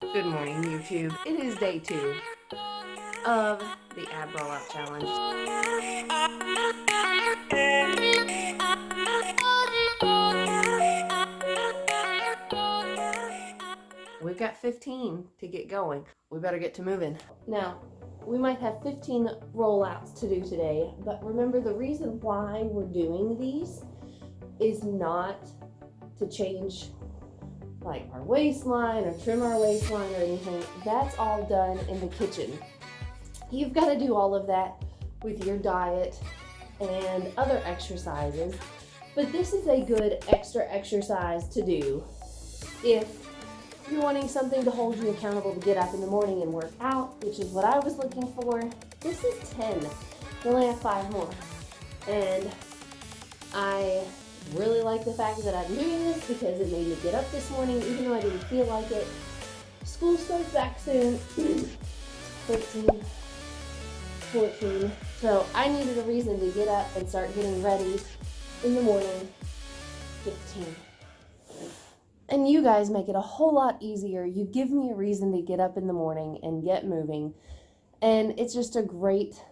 Good morning, YouTube. It is day 2 of the ab rollout challenge. We've got 15 to get going. We better get to moving. Now, we might have 15 rollouts to do today, but remember, the reason why we're doing these is not to change like our waistline or trim our waistline or anything. That's all done in the kitchen. You've got to do all of that with your diet and other exercises, but this is a good extra exercise to do if you're wanting something to hold you accountable to get up in the morning and work out, which is what I was looking for. This is 10. We only have 5 more. And I really like the fact that I'm doing this because it made me get up this morning even though I didn't feel like it. School starts back soon. 13, 14. So I needed a reason to get up and start getting ready in the morning. 15. And you guys make it a whole lot easier. You give me a reason to get up in the morning and get moving. And it's just a great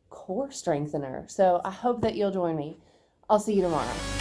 core strengthener. So I hope that you'll join me. I'll see you tomorrow.